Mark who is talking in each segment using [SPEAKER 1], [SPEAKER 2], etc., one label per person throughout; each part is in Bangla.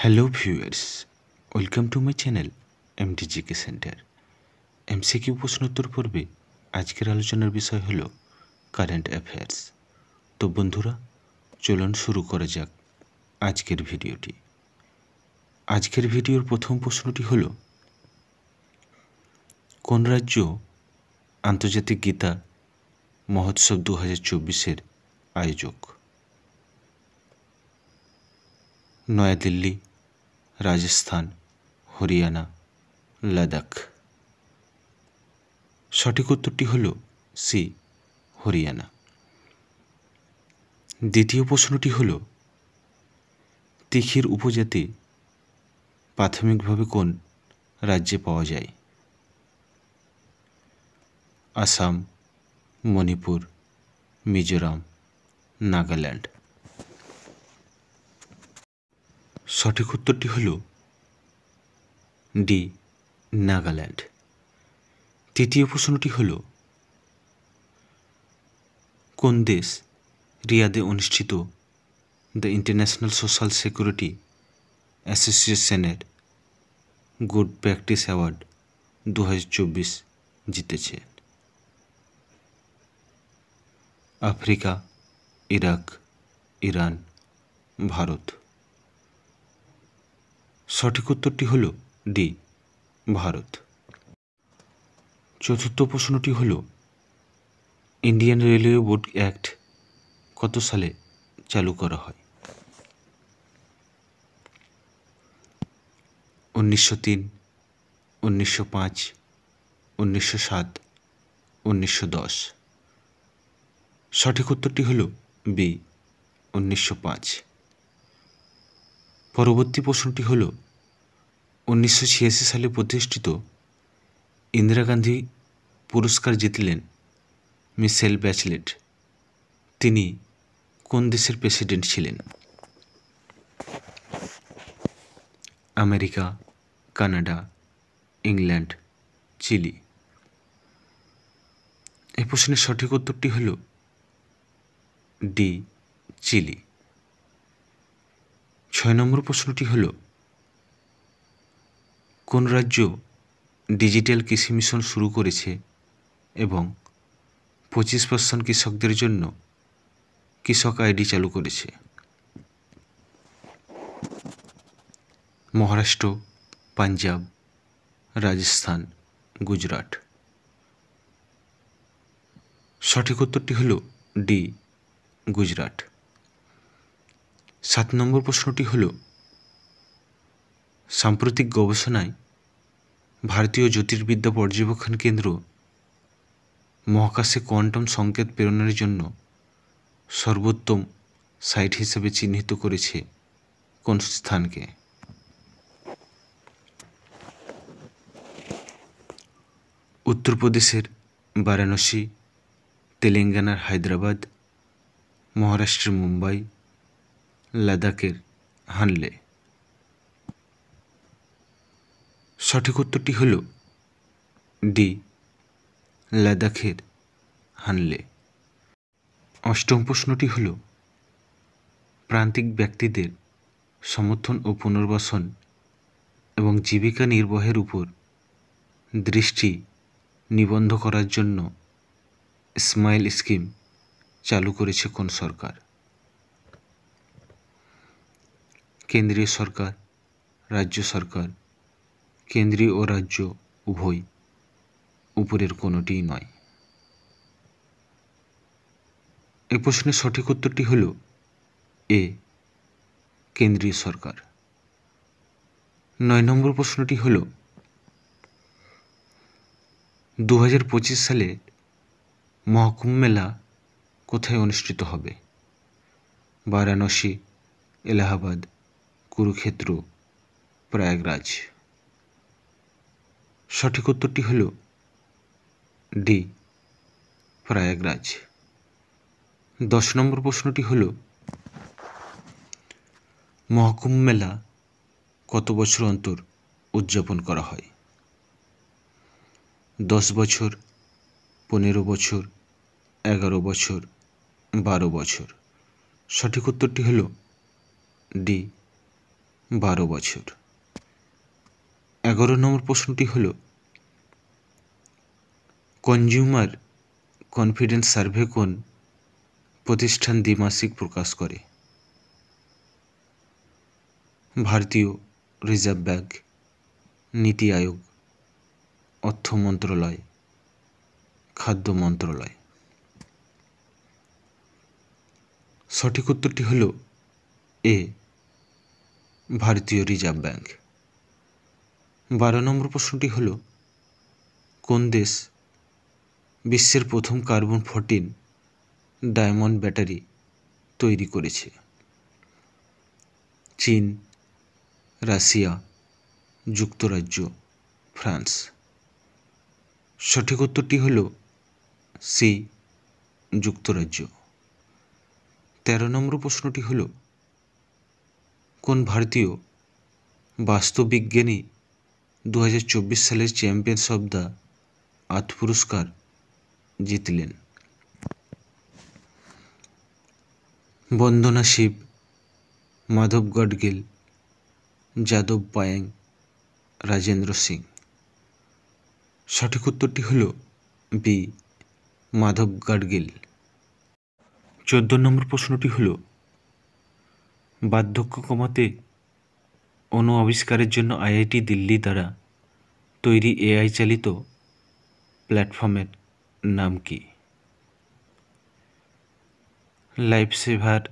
[SPEAKER 1] Hello viewers, welcome to my channel MDGK centre. MCQ প্রশ্নোত্তর পর্বে আজকের আলোচনার বিষয় হলো কারেন্ট অ্যাফেয়ার্স। তো বন্ধুরা, চলুন শুরু করা যাক আজকের ভিডিওটি। আজকের ভিডিওর প্রথম প্রশ্নটি হলো, কোন রাজ্য আন্তর্জাতিক গীতা মহোৎসব 2024-এর আয়োজক? নয়াদিল্লি, রাজস্থান, হরিয়ানা, লাদাখ। সঠিক উত্তরটি হল সি, হরিয়ানা। দ্বিতীয় প্রশ্নটি হল, তিখির উপজাতি প্রাথমিকভাবে কোন রাজ্যে পাওয়া যায়? আসাম, মণিপুর, মিজোরাম, নাগাল্যান্ড। সঠিক উত্তরটি হল ডি, নাগাল্যান্ড। তৃতীয় প্রশ্নটি হল, কোন দেশ রিয়াদে অনুষ্ঠিত দ্য ইন্টারন্যাশনাল সোশ্যাল সিকিউরিটি অ্যাসোসিয়েশনের গুড প্র্যাকটিস অ্যাওয়ার্ড 2024 জিতেছে? Africa, Iraq, Iran, Bharat. সঠিক উত্তরটি হল ডি, ভারত। চতুর্থ প্রশ্নটি হল, ইন্ডিয়ান রেলওয়ে বোর্ড অ্যাক্ট কত সালে চালু করা হয়? 1903, 1905, 1907, 1910। সঠিক উত্তরটি হল বি, 1905। পরবর্তী প্রশ্নটি হল, 1986 সালে প্রতিষ্ঠিত ইন্দিরা গান্ধী পুরস্কার জিতলেন মিশেল ব্যাচেলেট। তিনি কোন দেশের প্রেসিডেন্ট ছিলেন? America, Canada, England, Chile. এই প্রশ্নের সঠিক উত্তরটি হল ডি, চিলি। 6 নম্বর প্রশ্নটি হল, কোন রাজ্য ডিজিটাল কৃষি মিশন শুরু করেছে এবং 25% কৃষকদের জন্য কৃষক আইডি চালু করেছে? মহারাষ্ট্র, পাঞ্জাব, রাজস্থান, গুজরাট। সঠিক উত্তরটি হল ডি, গুজরাট। 7 নম্বর প্রশ্নটি হল, সাম্প্রতিক গবেষণায় ভারতীয় জ্যোতির্বিদ্যা পর্যবেক্ষণ কেন্দ্র মহাকাশে কোয়ান্টাম সংকেত প্রেরণের জন্য সর্বোত্তম সাইট হিসেবে চিহ্নিত করেছে কোন স্থানকে? উত্তরপ্রদেশের বারাণসী, তেলেঙ্গানার হায়দ্রাবাদ, মহারাষ্ট্রের মুম্বাই, লাদাখের হানলে। সঠিক উত্তরটি হল ডি, লাদাখের হানলে। 8ম প্রশ্নটি হল, প্রান্তিক ব্যক্তিদের সমর্থন ও পুনর্বাসন এবং জীবিকা নির্বাহের উপর দৃষ্টি নিবদ্ধ করার জন্য স্মাইল স্কিম চালু করেছে কোন সরকার? কেন্দ্রীয় সরকার, রাজ্য সরকার, কেন্দ্রীয় ও রাজ্য উভয়, উপরের কোনোটিই নয়। এই প্রশ্নের সঠিক উত্তরটি হল এ, কেন্দ্রীয় সরকার। 9 নম্বর প্রশ্নটি হল, 2025 সালে মহাকুম্ভ মেলা কোথায় অনুষ্ঠিত হবে? বারাণসী, এলাহাবাদ, কুরুক্ষেত্র, প্রয়াগরাজ। সঠিক উত্তরটি হল ডি, প্রয়াগরাজ। 10 নম্বর প্রশ্নটি হল, মহাকুম্ভ মেলা কত বছর অন্তর উদযাপন করা হয়? 10 বছর, 15 বছর, 11 বছর, 12 বছর। সঠিক উত্তরটি হল ডি, 12 বছর। 11 নম্বর প্রশ্নটি হল কনজিউমার কনফিডেন্স সার্ভে কোন প্রতিষ্ঠান দ্বিমাসিক প্রকাশ করে? ভারতীয় রিজার্ভ ব্যাংক, নীতি আয়োগ, অর্থ মন্ত্রণালয়, খাদ্য মন্ত্রণালয়। সঠিক উত্তরটি হল এ, ভারতীয় রিজার্ভ ব্যাংক। 12 নম্বর প্রশ্নটি হল কোন দেশ বিশ্বের প্রথম কার্বন 14 ডায়মন্ড ব্যাটারি তৈরি করেছে? চীন, রাশিয়া, যুক্তরাজ্য, ফ্রান্স। সঠিক উত্তরটি হল সি, যুক্তরাজ্য। 13 নম্বর প্রশ্নটি হল কোন ভারতীয় বাস্তুবিজ্ঞানী 2024 সালের চ্যাম্পিয়ন্স অব দ্য আর্থ পুরস্কার জিতলেন? বন্দনা শিব, মাধব গাডগিল, যাদব পায়েং, রাজেন্দ্র সিং। সঠিক উত্তরটি হল বি, মাধব গাডগিল। 14 নম্বর প্রশ্নটি হল বার্ধক্য কমাতে অণু আবিষ্কারের জন্য আইআইটি দিল্লি দ্বারা তৈরি এআই চালিত প্ল্যাটফর্মের নাম কি? Life saver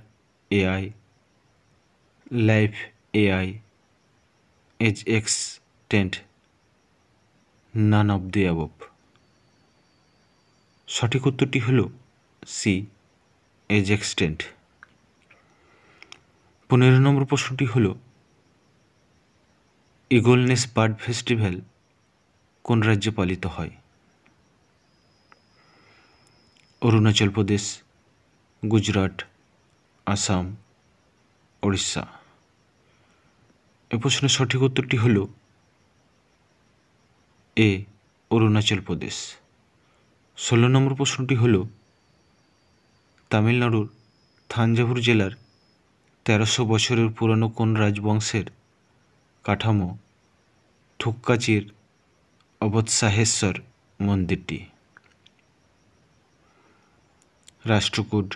[SPEAKER 1] AI, life AI, age extent, none of the above. সঠিক উত্তরটি হল সি, এজ এক্সটেন্ট। 15 নম্বর প্রশ্নটি হল ইগল নেস্ট বার্ড ফেস্টিভ্যাল কোন রাজ্যে পালিত হয়? অরুণাচল প্রদেশ, গুজরাট, আসাম, ওড়িশা। এ প্রশ্নের সঠিক উত্তরটি হল এ, অরুণাচল প্রদেশ। 16 নম্বর প্রশ্নটি হল তামিলনাড়ুর থাঞ্জাভুর জেলার 1300 বছরের পুরনো কোন রাজবংশের কাঠামো থুক্কাচির অবৎসাহেশ্বর মন্দিরটি? রাষ্ট্রকূট,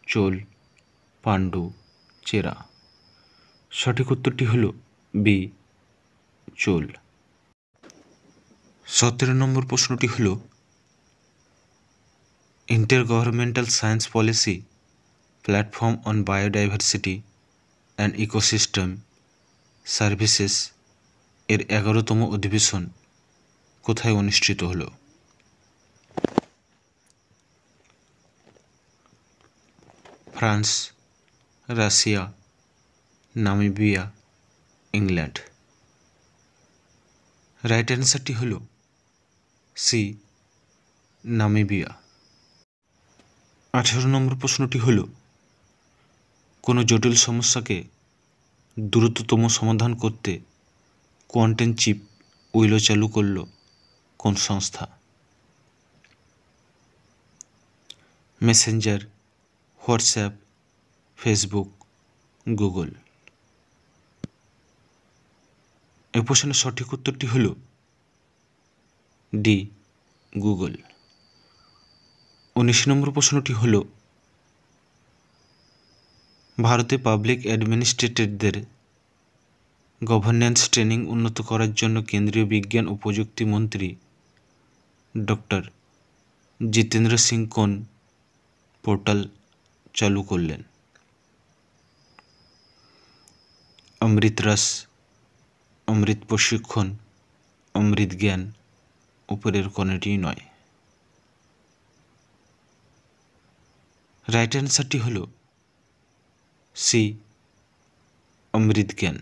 [SPEAKER 1] চোল, পাণ্ডু, চেরা। সঠিক উত্তরটি হল বি, চোল। 17 নম্বর প্রশ্নটি হল intergovernmental science policy platform on biodiversity and ecosystem services এর 11তম অধিবেশন কোথায় অনুষ্ঠিত হল? France, Russia, Namibia, England. Right অ্যান্সারটি হল সি, নামিবিয়া। 18 নম্বর প্রশ্নটি হল কোনো জটিল সমস্যাকে দ্রুততম সমাধান করতে কোয়ান্টাম চিপ উইলো চালু করল কোন সংস্থা? Messenger, WhatsApp, Facebook, Google. এই প্রশ্নের সঠিক উত্তরটি হল ডি, গুগল। 19 নম্বর প্রশ্নটি হল ভারতে পাবলিক অ্যাডমিনিস্ট্রেটরদের গভর্নেন্স ট্রেনিং উন্নত করার জন্য কেন্দ্রীয় বিজ্ঞান ও প্রযুক্তি মন্ত্রী ডক্টর জিতেন্দ্র সিং কোন পোর্টাল চালু করলেন? অমৃত রস, অমৃত প্রশিক্ষণ, অমৃত জ্ঞান, উপরের কোনটি নয়। রাইট অ্যান্সারটি হল সি, অমৃত জ্ঞান।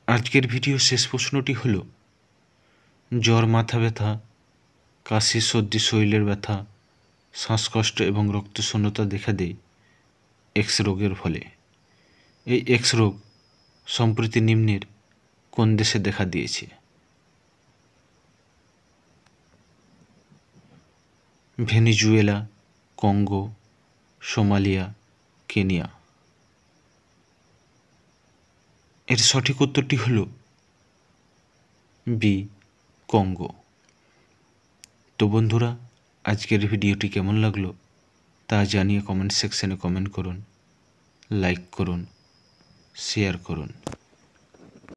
[SPEAKER 1] আজকের ভিডিও শেষ প্রশ্নটি হল জ্বর, মাথা ব্যথা, কাশি, সর্দি, শরীরের ব্যথা, শ্বাসকষ্ট এবং রক্তশূন্যতা দেখা দেয় এক্স রোগের ফলে। এই এক্স রোগ সম্প্রতি নিম্নের কোন দেশে দেখা দিয়েছে? Venezuela, Congo, Somalia, Kenya. এর সঠিক উত্তরটি হল বি, কঙ্গো। তো বন্ধুরা, আজকের ভিডিওটি কেমন লাগলো তা জানিয়ে কমেন্ট সেকশনে কমেন্ট করুন, লাইক করুন, শেয়ার করুন।